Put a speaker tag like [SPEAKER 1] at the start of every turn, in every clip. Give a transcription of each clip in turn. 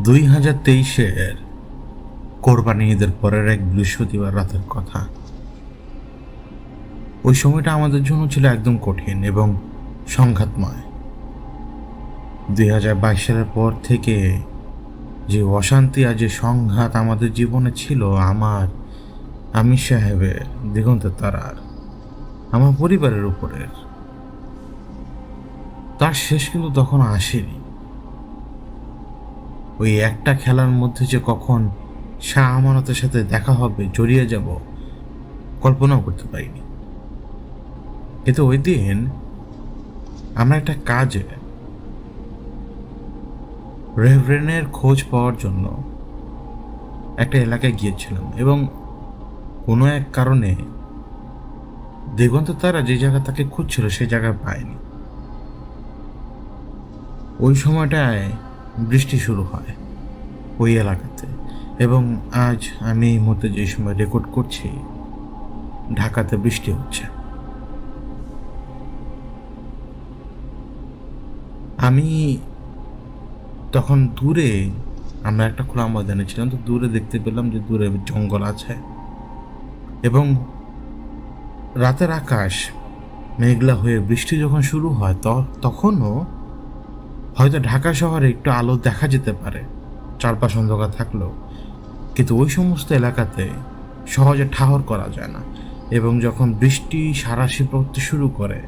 [SPEAKER 1] 2023-এর কোরবানি ঈদের পরের এক বৃহস্পতিবার রাতের কথা। ওই সময়টা আমাদের জন্য ছিল একদম কঠিন এবং সংঘাতময়। 2022 সালের পর থেকে যে অশান্তি আর যে সংঘাত আমাদের জীবনে ছিল, আমি সাহেবের, দিগন্তের তারার, আমার পরিবারের উপরের, তার শেষ কিন্তু তখন আসেনি। ওই একটা খেলার মধ্যে যে কখন শাহ আমানতের সাথে দেখা হবে, জড়িয়ে যাব, কল্পনাও করতে পারিনি। কিন্তু ওই দিন আমরা একটা কাজে রেভারেন্ডের খোঁজ পাওয়ার জন্য একটা এলাকায় গিয়েছিলাম এবং কোনো এক কারণে দিগন্ত তারা যে জায়গা তাকে খুঁজছিল সেই জায়গায় পায়নি। ওই সময়টায় বৃষ্টি শুরু হয় ওই এলাকাতে, এবং আজ আমি এই মুহূর্তে যে সময় রেকর্ড করছি, ঢাকাতে বৃষ্টি হচ্ছে। আমি তখন দূরে, আমরা একটা খোলা ময়দানে ছিলাম, তো দূরে দেখতে পেলাম যে দূরে জঙ্গল আছে এবং রাতের আকাশ মেঘলা হয়ে বৃষ্টি যখন শুরু হয় তখনও হয়তো ঢাকা শহরে একটু আলো দেখা যেতে পারে চারপাশ অন্ধকার থাকলেও, কিন্তু ওই সমস্ত এলাকাতে সহজে ঠাহর করা যায় না। এবং যখন বৃষ্টি সারাশি পড়তে শুরু করে,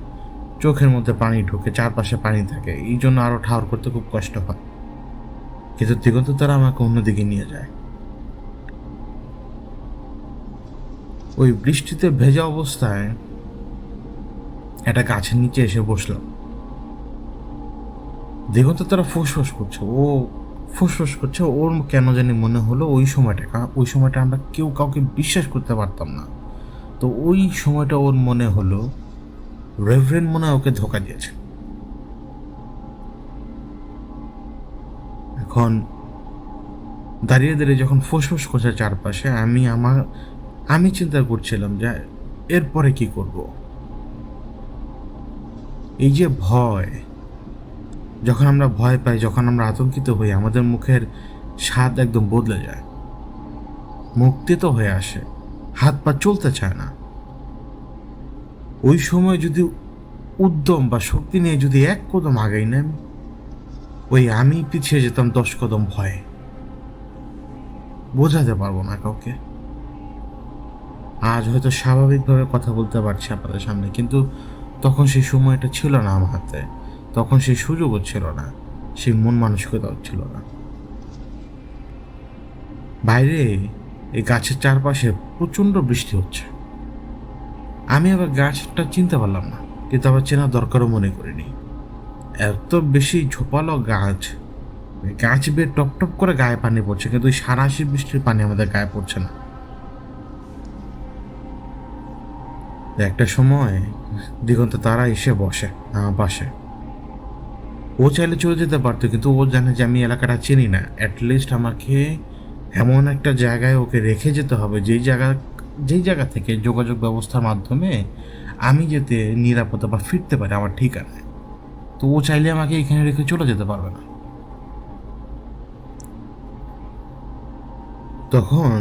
[SPEAKER 1] চোখের মধ্যে পানি ঢুকে, চারপাশে পানি থাকে, এই জন্য আরও ঠাহর করতে খুব কষ্ট হয়। কিন্তু দিগন্ত তারা আমাকে অন্যদিকে নিয়ে যায়। ওই বৃষ্টিতে ভেজা অবস্থায় একটা গাছের নিচে এসে বসলাম। দিগন্ত তারা ফুসফুস করছে, ওর কেন জানি মনে হলো ওই সময়টা আমরা কেউ কাউকে বিশ্বাস করতে পারতাম না। তো ওই সময়টা ওর মনে হলো রেভারেন্ড মনে হয় ওকে ধোকা দিয়েছে। এখন দাঁড়িয়ে দাঁড়িয়ে যখন ফুসফুস করছে চারপাশে, আমি চিন্তা করছিলাম যে এরপরে কি করব। এই যে ভয়, যখন আমরা ভয় পাই, যখন আমরা আতঙ্কিত হই, আমাদের মুখের স্বাদ একদম বদলে যায়, মুক্তি তো হয়ে আসে, হাত পা চলতে চায় না। ওই সময় যদি উদ্যম বা শক্তি নিয়ে যদি এক কদম আগাই নেন, আমি পিছিয়ে যেতাম 10 কদম ভয়ে। বোঝাতে পারবো না কাউকে। আজ হয়তো স্বাভাবিকভাবে কথা বলতে পারছি আপনাদের সামনে, কিন্তু তখন সেই সময়টা ছিল না আমার হাতে, তখন সেই সুযোগও ছিল না, সেই মন মানসিকতাও ছিল না। বাইরে এই গাছের চারপাশে প্রচণ্ড বৃষ্টি হচ্ছে। আমি আবার গাছটা চিনতে পারলাম না, কিন্তু আবার চেনার দরকারও মনে করিনি। এত বেশি ঝোপালো গাছ বেয়ে টপ টপ করে গায়ে পানি পড়ছে, কিন্তু ওই সারাশি বৃষ্টির পানি আমাদের গায়ে পড়ছে না। একটা সময় দিগন্ত তারা এসে বসে আমার পাশে। ও চাইলে চলে যেতে পারতো, কিন্তু ও জানে যে আমি এলাকাটা চিনি না। অ্যাটলিস্ট আমাকে এমন একটা জায়গায় ওকে রেখে যেতে হবে যেই জায়গা থেকে যোগাযোগ ব্যবস্থার মাধ্যমে আমি যেতে নিরাপদে বা ফিরতে পারি আমার ঠিকানায়। তো ও চাইলে আমাকে এখানে রেখে চলে যেতে পারবে না। তখন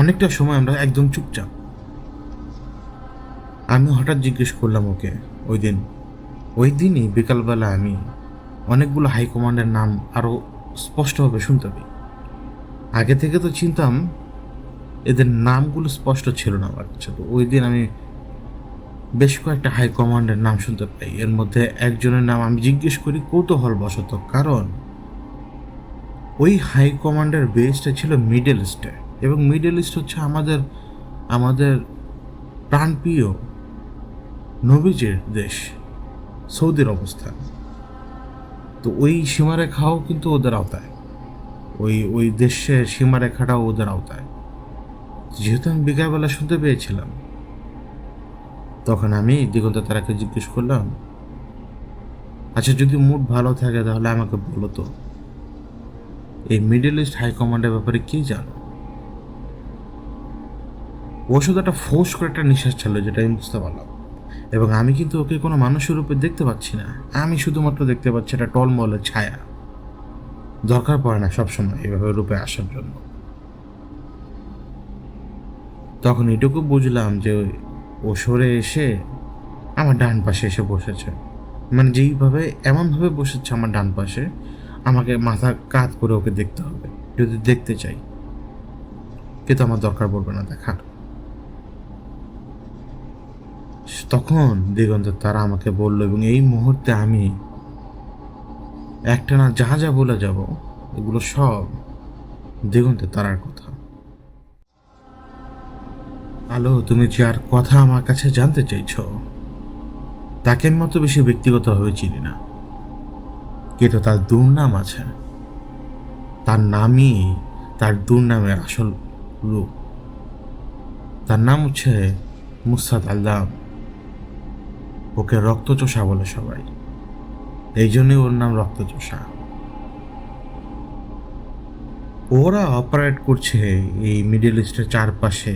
[SPEAKER 1] অনেকটা সময় আমরা একদম চুপচাপ। আমি হঠাৎ জিজ্ঞেস করলাম ওকে, ওই দিনই বিকালবেলা আমি অনেকগুলো হাইকমান্ডের নাম আরও স্পষ্টভাবে শুনতে পাই। আগে থেকে তো চিনতাম, এদের নামগুলো স্পষ্ট ছিল না আমার কাছে। তো ওই দিন আমি বেশ কয়েকটা হাইকমান্ডের নাম শুনতে পাই। এর মধ্যে একজনের নাম আমি জিজ্ঞেস করি কৌতূহলবশত, কারণ ওই হাইকমান্ডের বেসটা ছিল মিডল ইস্টে, এবং মিডল ইস্ট হচ্ছে আমাদের প্রাণপ্রিয় নবীজের দেশ, সৌদির অবস্থান। তো ওই সীমারেখাও কিন্তু ওদের আওতায়, ওই দেশের সীমারেখাটাও ওদের আওতায়। যেহেতু আমি বিকালবেলা শুনতে পেয়েছিলাম, তখন আমি দিগন্ত তারাকে জিজ্ঞেস করলাম, আচ্ছা যদি মুড ভালো থাকে তাহলে আমাকে বলো তো, এই মিডল ইস্ট হাইকমান্ডের ব্যাপারে কি জানো? ও শুধু একটা ফোর্স করে একটা নিঃশ্বাস ছাড়লো, যেটা আমি বুঝতে পারলাম। এবং আমি কিন্তু ওকে কোনো মানুষের রূপে দেখতে পাচ্ছি না, আমি শুধুমাত্র দেখতে পাচ্ছি একটা টলমলের ছায়া। দরকার পড়ে না সবসময় এভাবে রূপে আসার জন্য। তখন এটুকু বুঝলাম যে ও সরে এসে আমার ডান পাশে এসে বসেছে। মানে যেইভাবে এমনভাবে বসেছে আমার ডান পাশে, আমাকে মাথা কাত করে ওকে দেখতে হবে যদি দেখতে চাই, কিন্তু আমার দরকার পড়বে না দেখার। তখন দিগন্তের তারা আমাকে বলল, এবং এই মুহূর্তে আমি একটা না যা যা বলে যাব এগুলো সব দিগন্তের তারার কথা। আলো, তুমি যার কথা আমার কাছে জানতে চাইছো তাকে আমি অত বেশি ব্যক্তিগতভাবে চিনি না, কিন্তু তার দুর্নাম আছে। তার নামই তার দুর্নামের আসল রূপ। তার নাম হচ্ছে মুসাদ আল্লাম। ওকে রক্তচোষা বলে সবাই, এই জন্যই ওর নাম রক্তচোষা। ওরা অপারেট করছে এই মিডল ইস্টের চারপাশে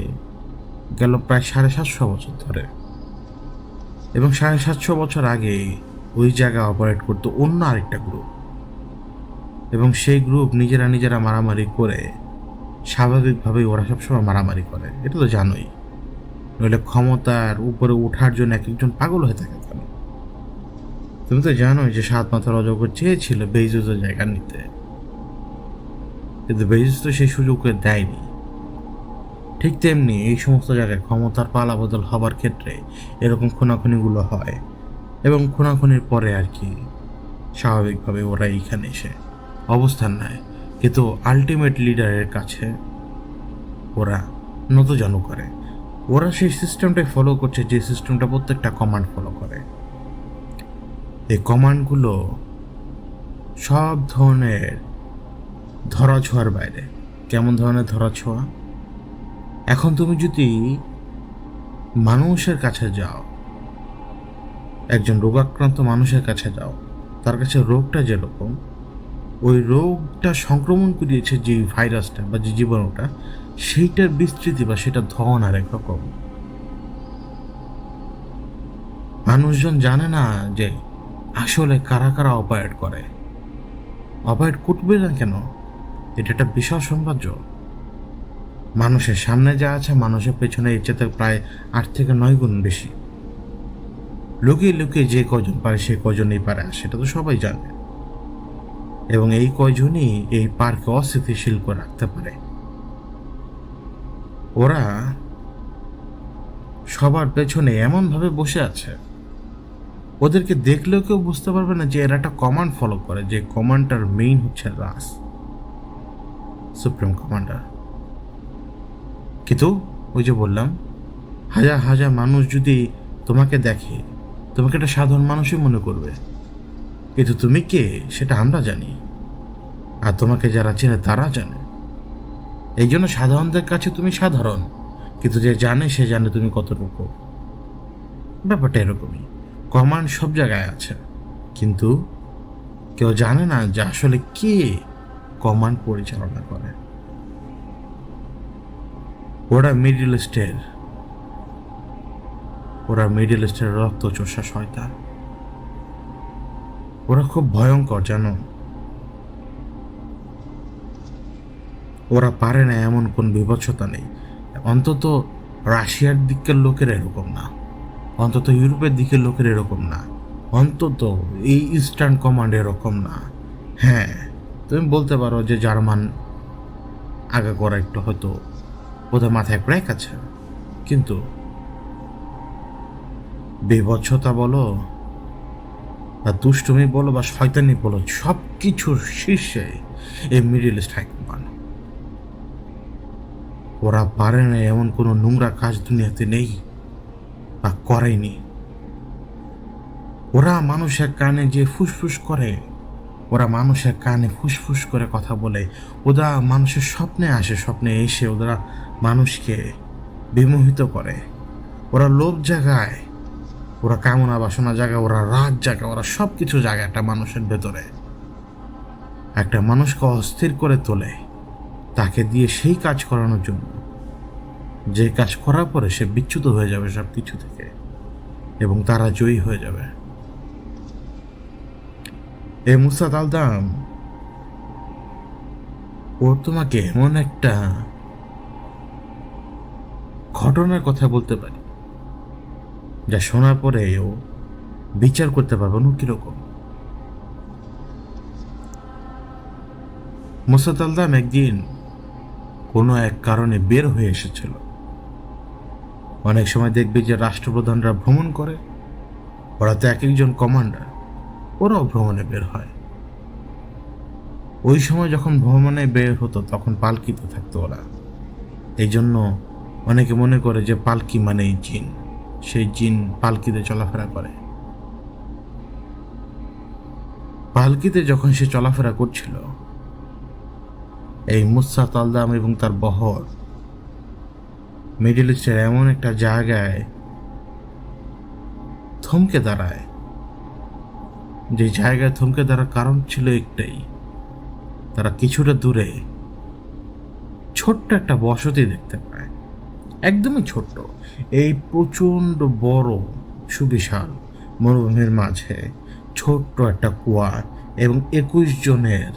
[SPEAKER 1] গেল প্রায় 750 বছর ধরে, এবং 750 বছর আগে ওই জায়গায় অপারেট করতো অন্য আরেকটা গ্রুপ, এবং সেই গ্রুপ নিজেরা মারামারি করে, স্বাভাবিকভাবেই ওরা সবসময় মারামারি করে, এটা তো জানোই। নইলে ক্ষমতার উপরে ওঠার জন্য এক একজন পাগল হয়ে থাকে কেন? তুমি তো জানোই যে 7 মাথার অজগর চেয়েছিল বেইজুসের জায়গা নিতে, কিন্তু বেইজুস তো সেই সুযোগকে দেয়নি। ঠিক তেমনি এই সমস্ত জায়গায় ক্ষমতার পালা বদল হবার ক্ষেত্রে এরকম খুনাখুনিগুলো হয়, এবং খুনাখুনির পরে আর কি স্বাভাবিকভাবে ওরা এইখানে এসে অবস্থান নেয়, কিন্তু আলটিমেট লিডারের কাছে ওরা নতজানু করে। ওরা সেই সিস্টেমটাই ফলো করছে যে সিস্টেমটা প্রত্যেকটা কমান্ড ফলো করে। এই কমান্ডগুলো সব ধরনের ধরাছোঁয়ার বাইরে। কেমন ধরনের ধরাছোঁয়া? এখন তুমি যদি মানুষের কাছে যাও, একজন রোগাক্রান্ত মানুষের কাছে যাও, তার কাছে রোগটা যেরকম, ওই রোগটা সংক্রমণ করিয়েছে যে ভাইরাসটা বা যে জীবাণুটা, সেইটার বিস্তৃতি বা সেটা ধন আর এক রকম। মানুষজন জানে না যে আসলে কারা কারা অপারেট করে। অপারেট করবে না কেন? এটা একটা বিশাল সাম্রাজ্য। মানুষের সামনে যা আছে মানুষের পেছনে এর চেয়ে প্রায় 8 থেকে 9 গুণ বেশি। লুকিয়ে লুকিয়ে যে কজন পারে সে কজনই পারে, সেটা তো সবাই জানে। এবং এই কয়জনই এই পার্কে অস্থিতিশীল করে রাখতে পারে। ওরা সবার পেছনে এমনভাবে বসে আছে, ওদেরকে দেখলেও কেউ বুঝতে পারবে না যে এরা একটা কমান্ড ফলো করে, যে কমান্ডটার মেইন হচ্ছে রাস, সুপ্রিম কমান্ডার। কিন্তু ওই যে বললাম, হাজার হাজার মানুষ যদি তোমাকে দেখে, তোমাকে একটা সাধারণ মানুষই মনে করবে, কিন্তু তুমি কে সেটা আমরা জানি, আর তোমাকে যারা চেনে তারা জানে। এই জন্য সাধারণদের কাছে তুমি সাধারণ, কিন্তু যে জানে সে জানে তুমি কতটুকু। ব্যাপারটা এরকমই। কমান্ড সব জায়গায় আছে, কিন্তু কেউ জানে না যে আসলে কে কমান্ড পরিচালনা করে। ওরা মিডল ইস্টের রক্তচোষা শয়তান। ওরা খুব ভয়ঙ্কর, জানো। ওরা পারে না এমন কোন বিভৎসতা নেই। অন্তত রাশিয়ার দিকের লোকের এরকম না, অন্তত ইউরোপের দিকের লোকের এরকম না, অন্তত এই ইস্টার্ন কমান্ড এরকম না। হ্যাঁ, তুমি বলতে পারো যে জার্মান আগে করা একটু হয়তো ওদের মাথায় ক্র্যাক আছে, কিন্তু বিভৎসতা বলো বা দুষ্টুমি বলো বা শয়তানি বলো, সব কিছুর শীর্ষে এই মিডল ইস্ট হাই কমান্ড। ওরা পারে না এমন কোনো নোংরা কাজ দুনিয়াতে নেই বা করেনি। ওরা মানুষের কানে যে ফুসফুস করে, ওরা মানুষের কানে ফুসফুস করে কথা বলে, ওরা মানুষের স্বপ্নে আসে, স্বপ্নে এসে ওরা মানুষকে বিমোহিত করে। ওরা লোভ জাগায়, ওরা কামনা বাসনা জাগায়, ওরা রাগ জাগায়, ওরা সব কিছু জাগায় একটা মানুষের ভেতরে। একটা মানুষকে অস্থির করে তোলে তাকে দিয়ে সেই কাজ করানোর জন্য, যে কাজ করার পরে সে বিচ্যুত হয়ে যাবে সব কিছু থেকে, এবং তারা জয়ী হয়ে যাবে। এই মুসাদ আলদাম ও তোমাকে এমন একটা ঘটনার কথা বলতে পারি যা শোনার পরে ও বিচার করতে পারবে না কিরকম। মুসাদ আলদাম একদিন কোনো এক কারণে বের হয়ে এসেছিল। অনেক সময় দেখবে যে রাষ্ট্রপ্রধানরা ভ্রমণ করে, ওরা তো এক একজন কমান্ডার, ওরাও ভ্রমণে বের হয়। ওই সময় যখন ভ্রমণে বের হতো তখন পালকিতে থাকতো ওরা। এই জন্য অনেকে মনে করে যে পালকি মানেই জিন, সেই জিন পালকিতে চলাফেরা করে। পালকিতে যখন সে চলাফেরা করছিল, এই মুসা তালদাম এবং তার বহর মিডল ইস্টের এমন একটা জায়গায় থমকে দাঁড়ায়, যে জায়গায় থমকে দাঁড়ার কারণ ছিল একটাই, তারা কিছুটা দূরে ছোট্ট একটা বসতি দেখতে পায়। একদমই ছোট্ট, এই প্রচণ্ড বড় সুবিশাল মরুভূমির মাঝে ছোট্ট একটা কুয়া এবং 21 জনের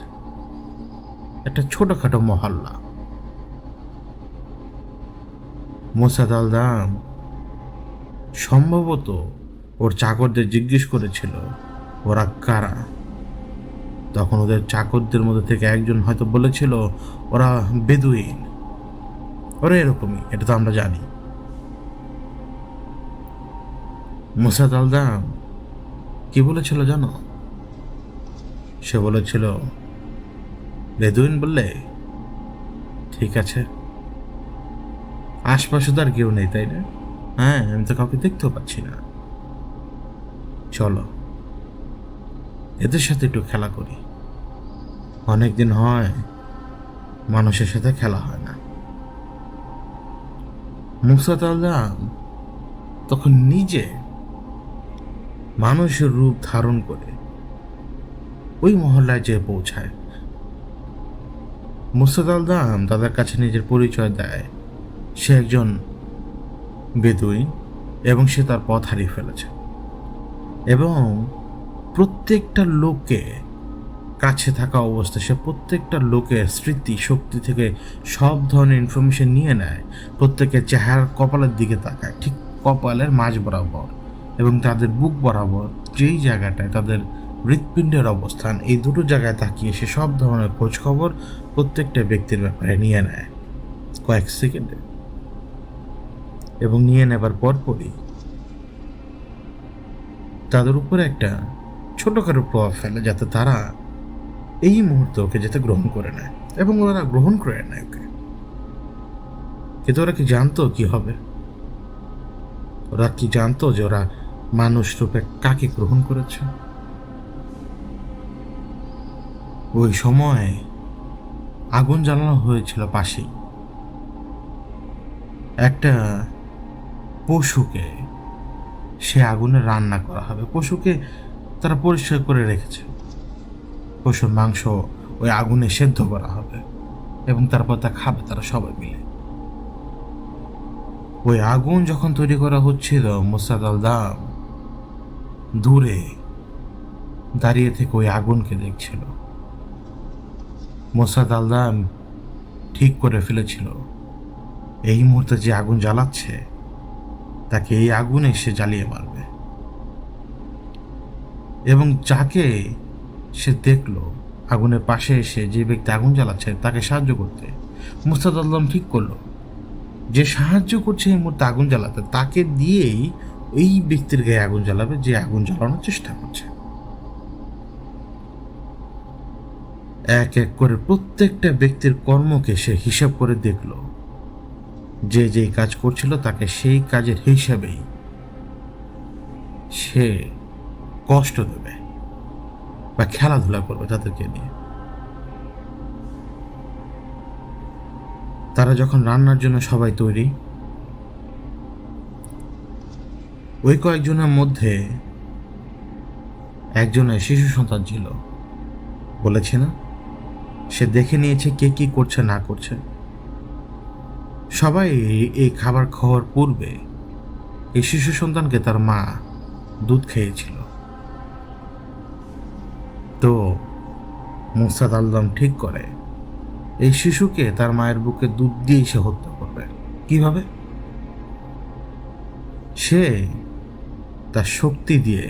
[SPEAKER 1] একটা ছোটখাটো মহল্লা। মোসাদ আলদাম সম্ভবত ওর চাকরদের জিজ্ঞেস করেছিল ওরা কারা। তখন ওদের চাকরদের মধ্যে থেকে একজন হয়তো বলেছিল ওরা বেদুইন, ওরা এরকমই, এটা তো আমরা জানি। মোসাদ আলদাম কি বলেছিল জানো? সে বলেছিল, বেদুইন বললে ঠিক আছে, আশপাশে তো আর কেউ নেই তাই না? হ্যাঁ, আমি তো কাউকে দেখতেও পাচ্ছি না, চলো এদের সাথে একটু খেলা করি। অনেকদিন হয় মানুষের সাথে খেলা হয় না। মুসাদ আলদাম তখন নিজে মানুষের রূপ ধারণ করে ওই মহল্লায় যেয়ে পৌঁছায়। মুসাদ আলদাম তাদের কাছে নিজের পরিচয় দেয়, সে একজন বেদুইন এবং সে তার পথ হারিয়ে ফেলেছে, এবং প্রত্যেকটা লোকে কাছে থাকা অবস্থা সে প্রত্যেকটা লোকের স্মৃতি শক্তি থেকে সব ধরনের ইনফরমেশন নিয়ে নেয়। প্রত্যেকের চেহারার কপালের দিকে তাকায়, ঠিক কপালের মাঝ বরাবর এবং তাদের বুক বরাবর যেই জায়গাটায় তাদের হৃৎপিণ্ডের অবস্থান, এই দুটো জায়গায় তাকিয়ে সে সব ধরনের খোঁজ খবর প্রত্যেকটা ব্যক্তির ব্যাপারে নিয়ে নেয় কয়েক সেকেন্ডে। এবং নিয়ে নেবার পরপরই তাদের উপরে একটা ছোটখাটো প্রভাব ফেলে, যাতে তারা এই মুহূর্তে ওকে যাতে গ্রহণ করে নেয়, এবং ওরা গ্রহণ করে নেয় ওকে। কিন্তু ওরা কি জানতো কি হবে? ওরা কি জানতো যে ওরা মানুষ রূপে কাকে গ্রহণ করেছে? ওই সময় আগুন জ্বালানো হয়েছিল পাশেই। একটা পশুকে সে আগুনে রান্না করা হবে, পশুকে তারা পরিষ্কার করে রেখেছে, পশুর মাংস ওই আগুনে সেদ্ধ করা হবে এবং তারপর তা খাবে তারা সবাই মিলে। ওই আগুন যখন তৈরি করা হচ্ছিল, মুসাদ আলদাম দূরে দাঁড়িয়ে থেকে ওই আগুনকে দেখছিল। মুসাদ আলদাম ঠিক করে ফেলেছিল এই মুহূর্তে যে আগুন জ্বালাচ্ছে তাকে এই আগুনে সে জ্বালিয়ে মারবে, এবং যাকে সে দেখলো আগুনের পাশে এসে যে ব্যক্তি আগুন জ্বালাচ্ছে তাকে সাহায্য করতে, মুসাদ আলদাম ঠিক করলো যে সাহায্য করছে এই মুহূর্তে আগুন জ্বালাতে, তাকে দিয়েই এই ব্যক্তির গায়ে আগুন জ্বালাবে যে আগুন জ্বালানোর চেষ্টা করছে। এক এক করে প্রত্যেকটা ব্যক্তির কর্মকে সে হিসাব করে দেখল, যে যেই কাজ করছিল তাকে সেই কাজের হিসাবেই সে কষ্ট দেবে বা খেলাধুলা করবে তাদেরকে নিয়ে। তারা যখন রান্নার জন্য সবাই তৈরি, ওই কয়েকজনের মধ্যে একজনের শিশু সন্তান ছিল, বলেছে না সে দেখে নিয়েছে কে কি করছে না করছে। সবাই এই খাবার খাওয়ার পূর্বে এই শিশু সন্তানকে তার মা দুধ খেয়েছিল। তো মুসাদ আলদাম ঠিক করে এই শিশুকে তার মায়ের বুকে দুধ দিয়েই সে হত্যা করবে। কিভাবে? সে তার শক্তি দিয়ে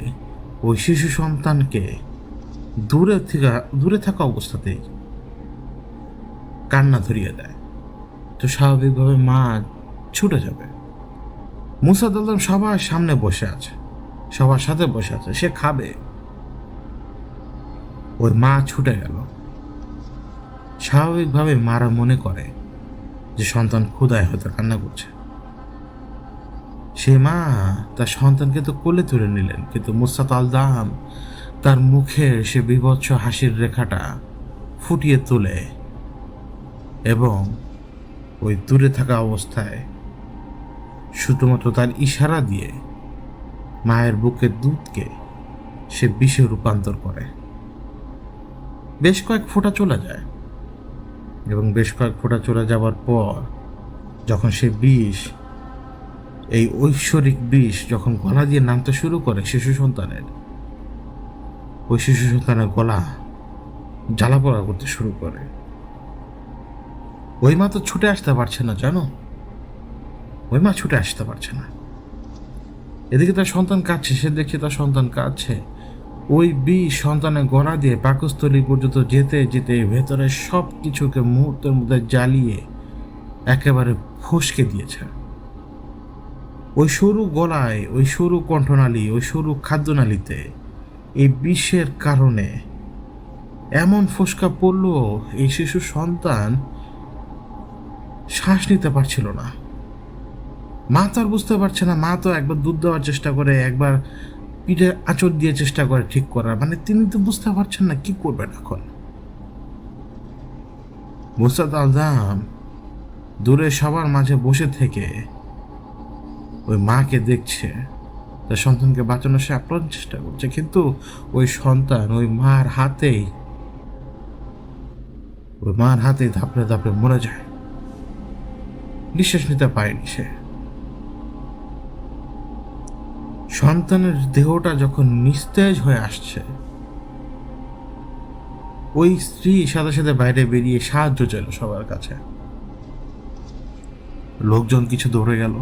[SPEAKER 1] ওই শিশু সন্তানকে দূরে থাকা অবস্থাতেই কান্না ধরিয়ে দেয়। তো স্বাভাবিকভাবে মা ছুটে যাবে। মুসা দালদাম সবার সামনে বসে আছে, সবার সাথে বসে আছে, সে খাবে। ওই মা ছুটে গেল। স্বাভাবিকভাবে মারা মনে করে যে সন্তান ক্ষুধায় হয়তো কান্না করছে। সে মা তার সন্তানকে তো কোলে তুলে নিলেন, কিন্তু মুসা দালদাম তার মুখের সে বীভৎস হাসির রেখাটা ফুটিয়ে তোলে এবং ওই দূরে থাকা অবস্থায় শুধুমাত্র তার ইশারা দিয়ে মায়ের বুকের দুধকে সে বিষে রূপান্তর করে। বেশ কয়েক ফোঁটা চলে যায় এবং বেশ কয়েক ফোঁটা চলে যাওয়ার পর যখন সে বিষ, এই ঐশ্বরিক বিষ যখন গলা দিয়ে নামতে শুরু করে শিশু সন্তানের, ওই শিশু সন্তানের গলা জ্বালা পোড়া করতে শুরু করে। ওই মা তো ছুটে আসতে পারছে না, জানো, ওই মা ছুটে আসতে পারছে না। এদিকে তার সন্তান কাঁদছে, সে দেখছে তার সন্তান কাঁদছে। ওই বিষ সন্তানের গলা দিয়ে পাকস্থলী পর্যন্ত যেতে যেতে ভেতরে সব কিছুকে মুহূর্তের মধ্যে জ্বালিয়ে একেবারে ফসকে দিয়েছে। ওই সরু গলায়, ওই সরু কণ্ঠনালী, ওই সরু খাদ্যনালীতে এই বিষের কারণে এমন ফোসকা পড়ল, এই শিশু সন্তান শ্বাস নিতে পারছিল না। মা তো আর বুঝতে পারছে না। মা তো একবার দুধ দেওয়ার চেষ্টা করে, একবার পিঠে আঁচড় দিয়ে চেষ্টা করে ঠিক করার, মানে তিনি তো বুঝতে পারছেন না কি করবেন এখন। মুসা দালদাম দূরে সবার মাঝে বসে থেকে ওই মাকে দেখছে, তার সন্তানকে বাঁচানোর সে আপ্রাণ চেষ্টা করছে, কিন্তু ওই সন্তান ওই মার হাতেই ধাপড়ে ধাপড়ে মরে যায়। নিঃশ্বাস নিতে পারেনি সে। সন্তানের দেহটা যখন নিস্তেজ হয়ে আসছে, ওই স্ত্রী সাথে সাথে বাইরে বেরিয়ে সাহায্য চাইল সবার কাছে। লোকজন কিছু দৌড়ে গেল,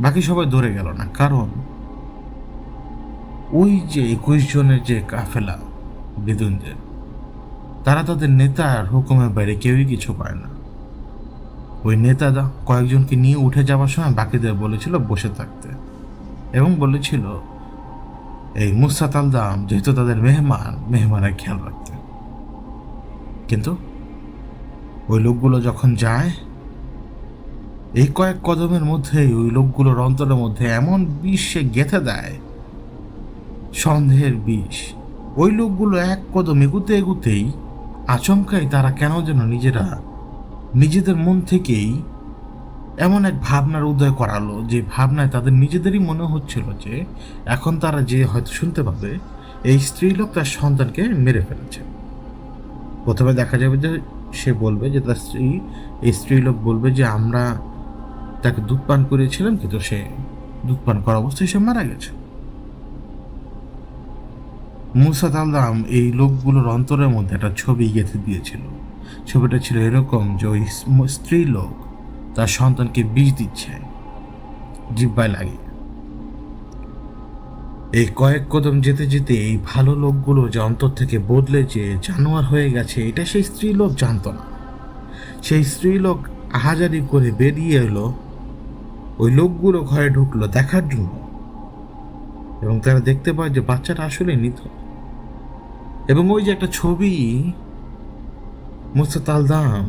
[SPEAKER 1] বাকি সবাই দৌড়ে গেল না, কারণ ওই যে 21 জনের যে কাফেলা বেদুইনদের, তারা তাদের নেতার হুকুমের বাইরে কেউই কিছু পায় না। ওই নেতা কয়েকজনকে নিয়ে উঠে যাওয়ার সময় বাকিদের বলেছিল বসে থাকতে এবং বলেছিল এই মুসা দালদাম যেহেতু তাদের মেহমানের খেয়াল রাখতে। কিন্তু ওই লোকগুলো যখন যায়, এই কয়েক কদমের মধ্যেই ওই লোকগুলোর অন্তরের মধ্যে এমন বিষ সে গেঁথে দেয়, সন্দেহের বিষ। ওই লোকগুলো এক কদম এগুতে এগুতেই আচমকাই তারা কেন যেন নিজেদের মন থেকেই এমন এক ভাবনার উদয় করালো, যে ভাবনায় তাদের নিজেদেরই মনে হচ্ছিল যে এখন তারা যে হয়তো শুনতে পাবে এই স্ত্রীলোক তার সন্তানকে মেরে ফেলেছে। প্রথমে দেখা যাবে যে সে বলবে যে তার এই স্ত্রীলোক বলবে যে আমরা তাকে দুধ পান করিয়েছিলাম, কিন্তু সে দুধ পান করা অবস্থায় সে মারা গেছে। মুসা দালদাম এই লোকগুলোর অন্তরের মধ্যে একটা ছবি গেঁথে দিয়েছিল। ছবিটা ছিল এরকম যে ওই স্ত্রী লোক তার সন্তানকে বিষ দিচ্ছে জিহ্বায় লাগিয়ে। এই কয়েক কদম যেতে যেতে এই ভালো লোকগুলো যে অন্তর থেকে বদলে যে জানোয়ার হয়ে গেছে, এটা সেই স্ত্রী লোক জানতো না। সেই স্ত্রী লোক আহাজারি করে বেরিয়ে এলো, ওই লোকগুলো ঘরে ঢুকলো দেখার জন্য, এবং তারা দেখতে পায় যে বাচ্চাটা আসলে নিথর। এবং ওই যে একটা ছবি মুসা দালদাম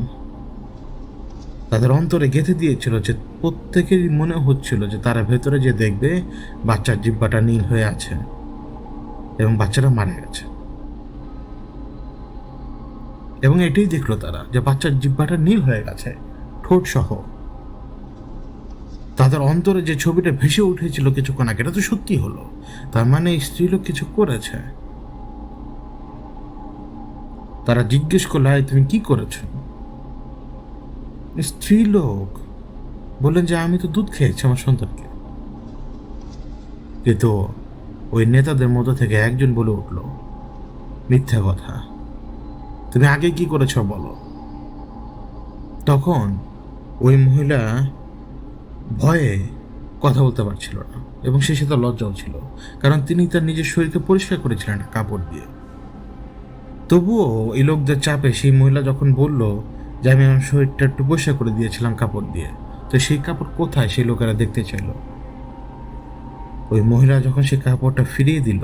[SPEAKER 1] তাদের অন্তরে গেঁথে দিয়েছিল, যে প্রত্যেকেরই মনে হচ্ছিল যে তারা ভেতরে যে দেখবে বাচ্চার জিহ্বাটা নীল হয়ে আছে এবং বাচ্চাটা মারা গেছে। এবং এটাই দেখলো তারা যে বাচ্চার জিহ্বাটা নীল হয়ে গেছে, ঠোঁট সহ। তাদের অন্তরে যে ছবিটা ভেসে উঠেছিল কিছুক্ষণ আগে, এটা তো সত্যি হলো। তার মানে স্ত্রীলোক কিছু করেছে। তারা জিজ্ঞেস করলো, তুমি কি করেছো? স্ত্রীলোক বললেন যে আমি তো দুধ খেয়েছি আমার সন্তানকে। কিন্তু ওই নেতাদের মধ্যে থেকে একজন বলে উঠল, মিথ্যা কথা, তুমি আগে কি করেছো বলো। তখন ওই মহিলা ভয়ে কথা বলতে পারছিল না এবং সে সাথে লজ্জাও ছিল, কারণ তিনি তার নিজের শরীরকে পরিষ্কার করেছিলেন কাপড় দিয়ে। তবুও এই লোকদের চাপে সেই মহিলা যখন বলল যে আমি আমার শরীরটা একটু পরিষ্কার করে দিয়েছিলাম কাপড় দিয়ে, তো সেই কাপড় কোথায় সেই লোকেরা দেখতে চাইল। ওই মহিলা যখন সেই কাপড়টা ফিরিয়ে দিল,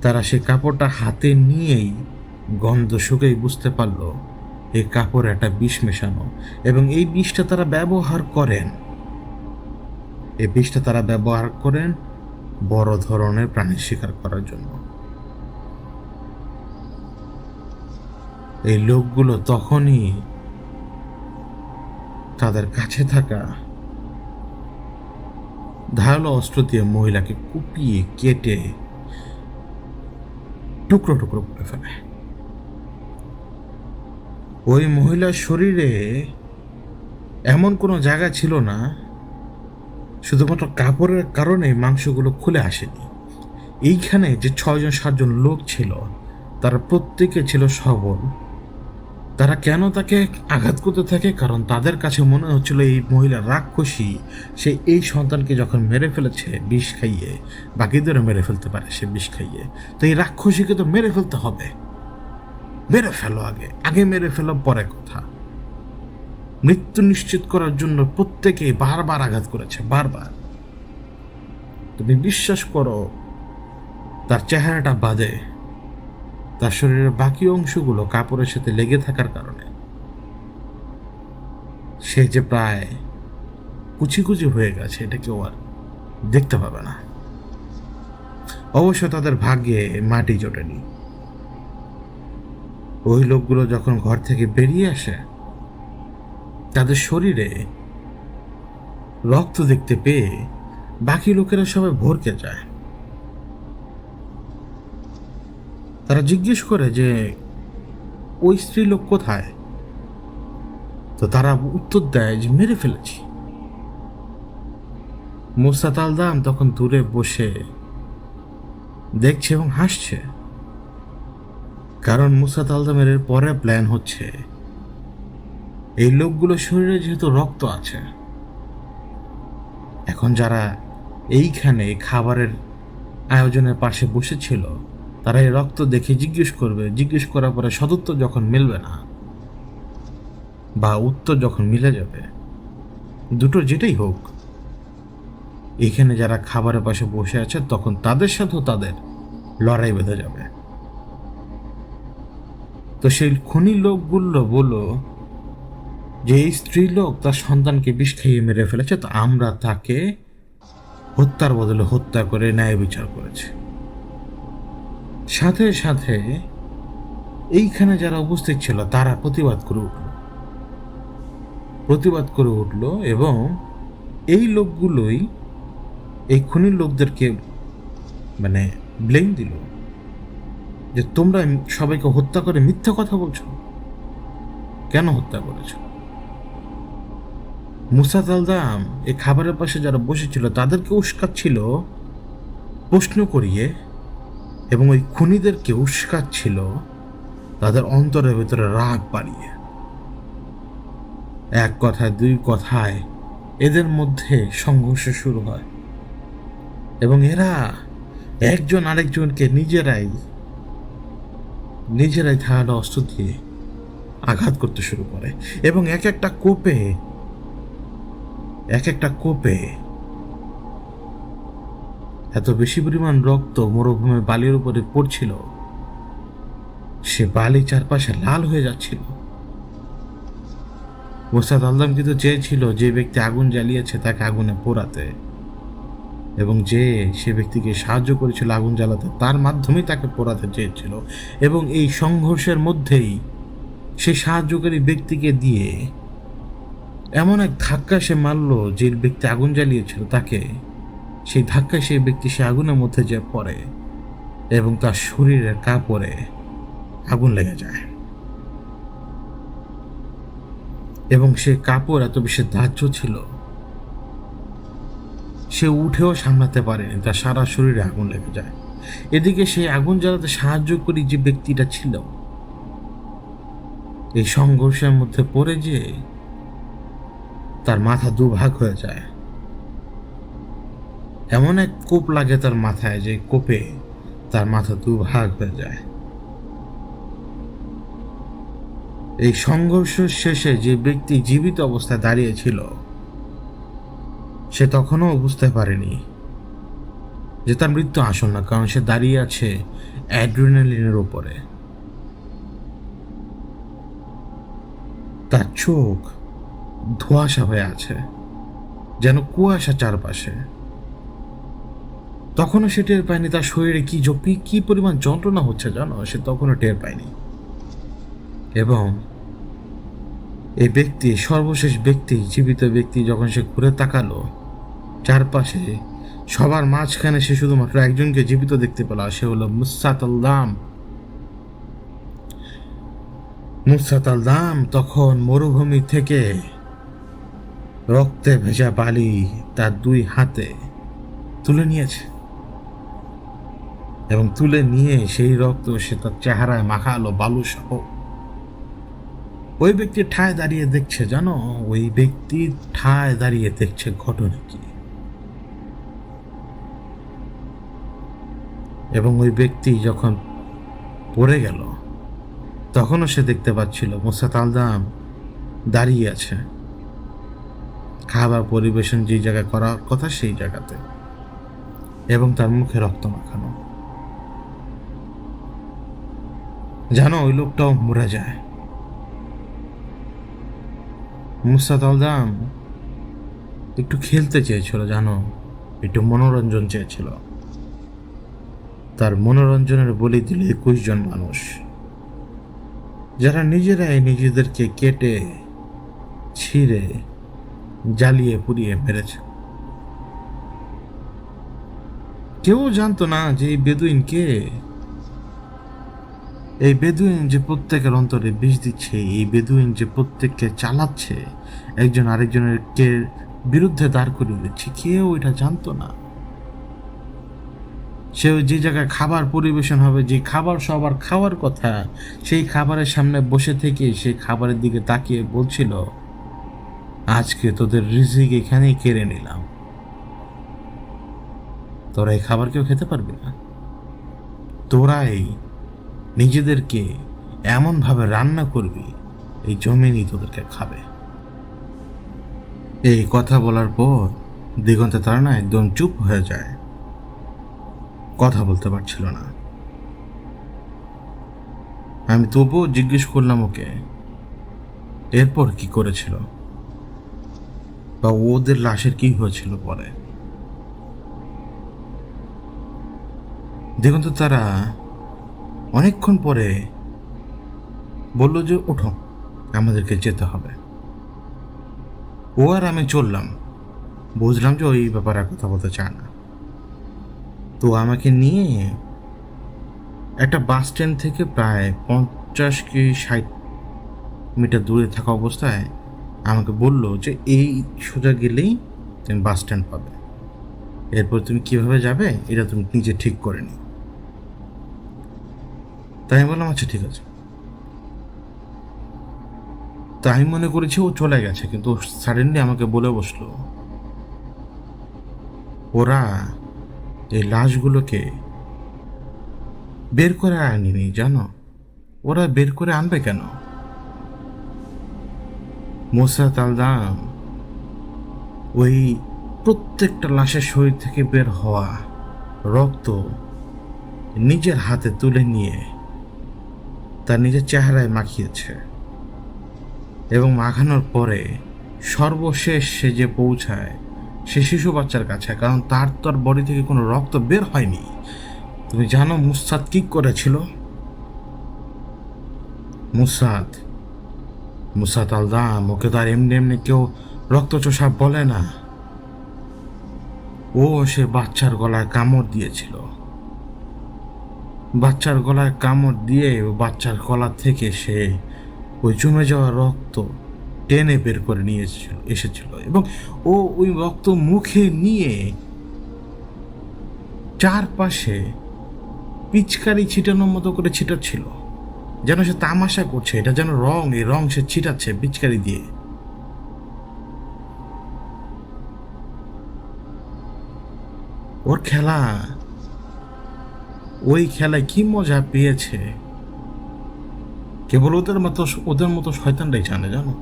[SPEAKER 1] তারা সেই কাপড়টা হাতে নিয়েই গন্ধ শুকেই বুঝতে পারল এই কাপড়ে একটা বিষ মেশানো, এবং এই বিষটা তারা ব্যবহার করেন বড় ধরনের প্রাণী শিকার করার জন্য। এই লোকগুলো তখনই তাদের কাছে থাকা ধারালো অস্ত্র দিয়ে মহিলাকে কুপিয়ে কেটে টুকরো টুকরো করে ফেলে। ওই মহিলার শরীরে এমন কোনো জায়গা ছিল না, শুধুমাত্র কাপড়ের কারণে মাংসগুলো খুলে আসেনি। এইখানে যে 6-7জন লোক ছিল, তারা প্রত্যেকে ছিল সবল। তারা কেন তাকে আঘাত করতে থাকে? কারণ তাদের কাছে মনে হচ্ছিল এই মহিলা রাক্ষসী, সে এই সন্তানকে যখন মেরে ফেলেছে বিষ খাইয়ে, বাকিদেরও মেরে ফেলতে পারে সে বিষ খাইয়ে, তো এই রাক্ষসীকে তো মেরে ফেলতে হবে। মেরে ফেলো, আগে মেরে ফেলো, পরে কথা। মৃত্যু নিশ্চিত করার জন্য প্রত্যেকেই বারবার আঘাত করেছে, বারবার। তুমি বিশ্বাস করো, তার চেহারাটা বাদে তার শরীরের বাকি অংশগুলো কাপড়ের সাথে লেগে থাকার কারণে সে যে প্রায় কুচি কুচি হয়ে গেছে, এটা কেউ আর দেখতে পাবে না। অবশ্য তাদের ভাগ্যে মাটি জোটেনি। ওই লোকগুলো যখন ঘর থেকে বেরিয়ে আসে, তাদের শরীরে রক্ত দেখতে পেয়ে বাকি লোকেরা সবাই ভরকে যায়। তারা জিজ্ঞেস করে যে ওই স্ত্রী লোক কোথায়? তো তারা উত্তর দেয় যে মেরে ফেলেছি। মুসা তালদাম তখন দূরে বসে দেখছে এবং হাসছে, কারণ মুসা তালদামের পরে প্ল্যান হচ্ছে এই লোকগুলোর শরীরে যেহেতু রক্ত আছে, এখন যারা এইখানে খাবারের আয়োজনের পাশে বসেছিল, তারা এই রক্ত দেখে জিজ্ঞেস করার পরে সদুত্তর যখন মিলবে না বা উত্তর যখন মিলে যাবে, দুটো যেটাই হোক, এখানে যারা খাবারের পাশে বসে আছে তখন তাদের সাথেও তাদের লড়াই বেঁধে যাবে। তো সেই খুনি লোকগুলো বলল যে এই স্ত্রী লোক তার সন্তানকে বিষ খাইয়ে মেরে ফেলেছে, তো আমরা তাকে হত্যার বদলে হত্যা করে ন্যায় বিচার করেছি। সাথে সাথে এইখানে যারা উপস্থিত ছিল তারা প্রতিবাদ করে উঠল এবং এই লোকগুলোই এই খুনির লোকদেরকে মানে ব্লেম দিল যে তোমরা সবাইকে হত্যা করে মিথ্যা কথা বলছো, কেন হত্যা করেছো? মুসা তালদাম এই খাবারের পাশে যারা বসেছিল তাদেরকে উস্কাচ্ছিল প্রশ্ন করিয়ে, এবং ওই খুনিদেরকে উস্কাচ্ছিল তাদের অন্তরের ভিতরে রাগ বাড়িয়ে। এক কথায় দুই কথায় এদের মধ্যে সংঘর্ষ শুরু হয় এবং এরা একজন আরেকজনকে নিজেরাই ধারালো অস্ত্র দিয়ে আঘাত করতে শুরু করে এবং এক একটা কোপে এত বেশি পরিমাণ রক্ত মরুভূমির বালির উপরে পড়ছিল, সে বালি চারপাশে লাল হয়ে যাচ্ছিল। মুসা তালদাম কিন্তু চেয়েছিল যে ব্যক্তি আগুন জ্বালিয়েছে তাকে আগুনে পোড়াতে, এবং সে ব্যক্তিকে সাহায্য করেছিল আগুন জ্বালাতে, তার মাধ্যমেই তাকে পোড়াতে চেয়েছিল। এবং এই সংঘর্ষের মধ্যেই সেই সাহায্যকারী ব্যক্তিকে দিয়ে এমন এক ধাক্কা সে মারল, যে ব্যক্তি আগুন জ্বালিয়েছিল তাকে, সেই ধাক্কায় সেই ব্যক্তি সে আগুনের মধ্যে যে পড়ে এবং তার শরীরের কাপড়ে আগুন লেগে যায় এবং সে কাপড় এত বেশি দাহ্য ছিল সে উঠেও সামলাতে পারেনি, তার সারা শরীরে আগুন লেগে যায়। এদিকে সেই আগুন জ্বালাতে সাহায্য করি যে ব্যক্তিটা ছিল, এই সংঘর্ষের মধ্যে পড়ে যে তার মাথা দুভাগ হয়ে যায়। এমন এক কোপ লাগে তার মাথায় যে কোপে তার মাথা দুভাগ হয়ে যায়। এই সংঘর্ষ শেষে যে ব্যক্তি জীবিত অবস্থায় দাঁড়িয়েছিল সে তখনও বুঝতে পারেনি যে তার মৃত্যু আসন্ন, কারণ সে দাঁড়িয়ে আছে অ্যাড্রিনালিনের উপরে। তার চোখ ধোঁয়াশা হয়ে আছে, যেন কুয়াশা চারপাশে। তখনও সে টের পায়নি তার শরীরে কি পরিমাণ যন্ত্রণা হচ্ছে জানো, সে তখনও টের পায়নি। এবং এই ব্যক্তি, সর্বশেষ ব্যক্তি, জীবিত ব্যক্তি, যখন সে ঘুরে তাকালো চারপাশে, সবার মাঝখানে সে শুধুমাত্র একজনকে জীবিত দেখতে পেল, সে হলো মুসাত আল-দাম। মুসাত আল-দাম তখন মরুভূমি থেকে রক্তে ভেজা বালি তার দুই হাতে তুলে নিয়েছে, এবং তুলে নিয়ে সেই রক্ত সে তার চেহারায় মাখালো বালু সহ। ওই ব্যক্তি ঠায় দাঁড়িয়ে দেখছে, জানো, ওই ব্যক্তি ঠায় দাঁড়িয়ে দেখছে ঘটনা কি। এবং ওই ব্যক্তি যখন পড়ে গেল তখনও সে দেখতে পাচ্ছিল মুসাত আল-দাম দাঁড়িয়ে আছে, খাবার পরিবেশন যে জায়গায় করার কথা সেই জায়গাতে, এবং তার মুখে রক্ত মাখানো। জানো, ওই লোকটাও মরে যায়। মুসাত আল-দাম একটু খেলতে চেয়েছিল, জানো, একটু মনোরঞ্জন চেয়েছিল। তার মনোরঞ্জনের বলি দিল 21 জন মানুষ, যারা নিজেরাই নিজেদেরকে কেটে ছিঁড়ে জ্বালিয়ে পুড়িয়ে মেরেছে। কেউ জানতো না যে এই বেদুইন কে। এই বেদুইন যে প্রত্যেকের অন্তরে বিষ দিচ্ছে, এই বেদুইন যে প্রত্যেককে চালাচ্ছে, একজন আরেকজনের কে বিরুদ্ধে দাঁড় করিয়ে দিচ্ছে, কেউ এটা জানতো না। সে যে জায়গায় খাবার পরিবেশন হবে, যে খাবার সবার খাওয়ার কথা, সেই খাবারের সামনে বসে থেকে সেই খাবারের দিকে তাকিয়ে বলছিল, আজকে তোদের রিজিক এখানেই কেড়ে নিলাম, তোরা এই খাবার কেউ খেতে পারবি না, তোরাই নিজেদেরকে এমনভাবে রান্না করবি এই জমিনই তোদেরকে খাবে। এই কথা বলার পর দিগন্তে তারা না একদম চুপ হয়ে যায়, কথা বলতে পারছিল না। আমি তবুও জিজ্ঞেস করলাম ওকে এরপর কি করেছিল, বা ওদের লাশের কি হয়েছিল পরে। দেখুন তো, তারা অনেকক্ষণ পরে বলল যে ওঠো, আমাদেরকে যেতে হবে। ও আর আমি চললাম, বুঝলাম যে ওই ব্যাপারে কথা বলতে চায় না। তো আমাকে নিয়ে একটা বাস স্ট্যান্ড থেকে প্রায় 50 কি 60 মিটার দূরে থাকা অবস্থায় আমাকে বলল যে এই সোজা গেলেই তুমি বাস স্ট্যান্ড পাবে, এরপর তুমি কিভাবে যাবে এটা তুমি নিজে ঠিক করে নিও। তাই আমি বললাম আচ্ছা ঠিক আছে। তাই আমি মনে করেছি ও চলে গেছে, কিন্তু সাডেনলি আমাকে বলে বসলো ওরা এই লাশগুলোকে বের করে আনেনি, জানো। ওরা বের করে আনবে কেন? মুসাত আল-দাম ওই প্রত্যেকটা লাশের শরীর থেকে বের হওয়া রক্ত নিজের হাতে তুলে নিয়ে তার নিজের চেহারায় মাখিয়েছে, এবং মাখানোর পরে সর্বশেষ সে যে পৌঁছায় সে শিশু বাচ্চার কাছে, কারণ তার বডি থেকে কোনো রক্ত বের হয়নি। তুমি জানো মুসাত কি করেছিল? মুসাত আল-দাম, ওকে তো আর এমনি এমনি কেউ রক্তচোষা বলে না। ও সে বাচ্চার গলায় কামড় দিয়েছিল, বাচ্চার গলায় কামড় দিয়ে ও বাচ্চার গলা থেকে সে ওই জমে যাওয়া রক্ত টেনে বের করে নিয়ে এসেছিল, এবং ও ওই রক্ত মুখে নিয়ে চারপাশে পিচকারি ছিটানোর মতো করে ছিটাচ্ছিল, যেন সে তামাশা করছে, এটা যেন রং, এই রং সে ছিটাচ্ছে পিচকারি দিয়ে। ওর খেলা, ওই খেলায় কি মজা পেয়েছে কেবল ওদের মতো শয়তানরাই জানে, জানো।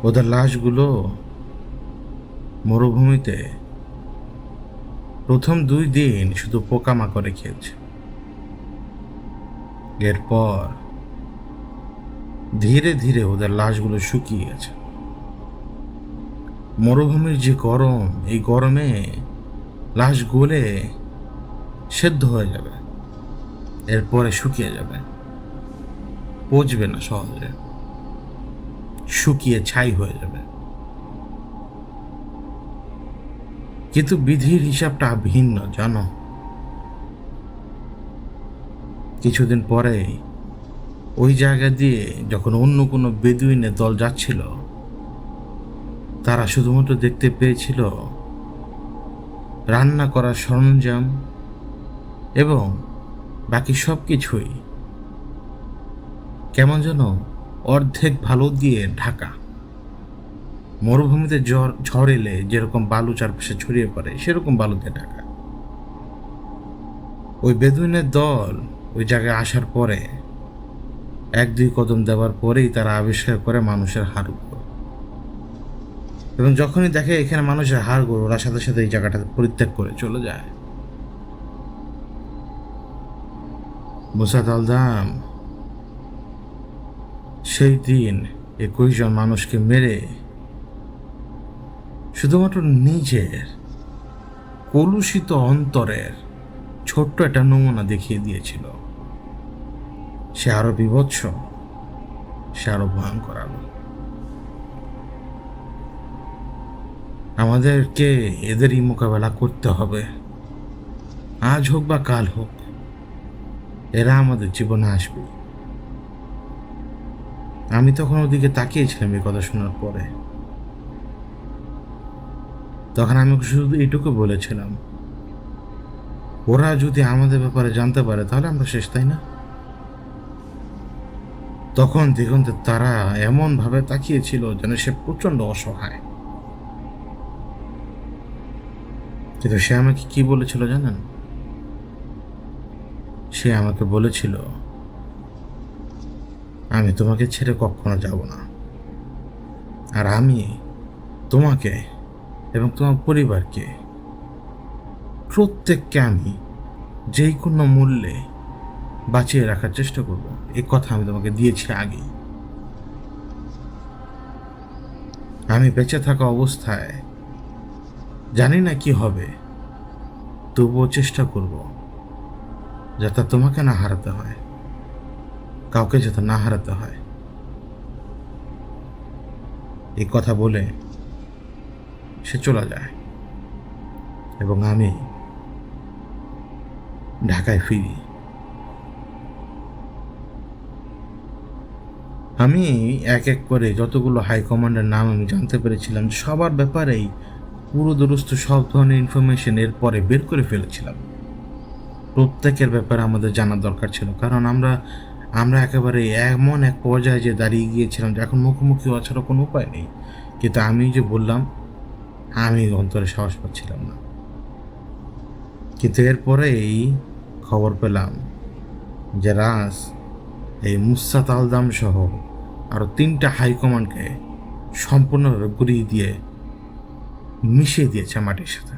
[SPEAKER 1] ওদের লাশগুলো মরুভূমিতে প্রথম 2 দিন শুধু পোকামাকড়ে খেয়েছে। এরপর ধীরে ধীরে ওদের লাশগুলো শুকিয়ে গেছে। মরুভূমির যে গরম, এই গরমে লাশ গলে সেদ্ধ হয়ে যাবে, এরপরে শুকিয়ে যাবে, পচবে না সহজে, শুকিয়ে ছাই হয়ে যাবে। কিন্তু বিধির হিসাবটা ভিন্ন, জানো। কিছুদিন পরে ওই জায়গা দিয়ে যখন অন্য কোনো বেদুইনের দল যাচ্ছিল, তারা শুধুমাত্র দেখতে পেয়েছিল রান্না করার সরঞ্জাম এবং বাকি সব কিছুই কেমন যেন অর্ধেক ভালো দিয়ে ঢাকা। মরুভূমিতে ঝড় এলে যেরকম বালু চারপাশে ছড়িয়ে পড়ে, সেরকম বালুতে ঢাকা। ওই বেদুইনের দল ওই জায়গায় আসার পরে 1-2 কদম দেওয়ার পরেই তারা আবিষ্কার করে মানুষের হাড়গোড়। এবং যখনই দেখে এখানে মানুষের হাড়গোড়, ওরা সাথে সাথে এই জায়গাটা পরিত্যাগ করে চলে যায়। মুসা তালদাম সেই দিন 21 জন মানুষকে মেরে শুধুমাত্র নিজের কলুষিত অন্তরের ছোট্ট একটা নমুনা দেখিয়ে দিয়েছিল। সে আরো বিভৎস, সে আরো ভয়ঙ্কর আলো। আমাদেরকে এদেরই মোকাবেলা করতে হবে, আজ হোক বা কাল হোক। এরা আমাদের জীবনে আসবে। আমি তখন ওদিকে তাকিয়েছিলাম এই কথা শোনার পরে। তখন আমি শুধু এইটুকু বলেছিলাম, ওরা যদি আমাদের ব্যাপারে জানতে পারে তাহলে আমরা শেষ, তাই না? তখন দিগন্তে তারা এমন ভাবে তাকিয়েছিল যেন সে প্রচন্ড অসহায়। কিন্তু সে আমাকে কি বলেছিল জানেন? সে আমাকে বলেছিল, আমি তোমাকে ছেড়ে কখনো যাব না, আর আমি তোমাকে এবং তোমার পরিবারকে প্রত্যেককে আমি যেই কোনো মূল্যে বাঁচিয়ে রাখার চেষ্টা করব। এই কথা আমি তোমাকে দিয়েছি আগেই। আমি বেঁচে থাকা অবস্থায় জানি না কি হবে, তবুও চেষ্টা করব যাতে তোমাকে না হারাতে হয়, কাউকে যাতে না হারাতে হয়। এই কথা বলে সে চলে যায় এবং আমি ঢাকায় ফিরি। আমি এক এক করে যতগুলো হাইকমান্ডের নাম আমি জানতে পেরেছিলাম, সবার ব্যাপারেই পুরো দুরস্ত সব ধরনের ইনফরমেশন এরপরে বের করে ফেলেছিলাম। প্রত্যেকের ব্যাপারে আমাদের জানার দরকার ছিল, কারণ আমরা একেবারে এমন এক পর্যায়ে যে দাঁড়িয়ে গিয়েছিলাম যে এখন মুখোমুখি হওয়া ছাড়া কোনো উপায় নেই। কিন্তু আমি যে বললাম, আমি অন্তরে সাহস পাচ্ছিলাম না। কিন্তু এরপরেই খবর পেলাম যে রাজ এই মুসা তালদাম সহ আরও 3টা হাইকমান্ডকে সম্পূর্ণভাবে গুড়িয়ে দিয়ে মিশিয়ে দিয়েছে মাটির সাথে।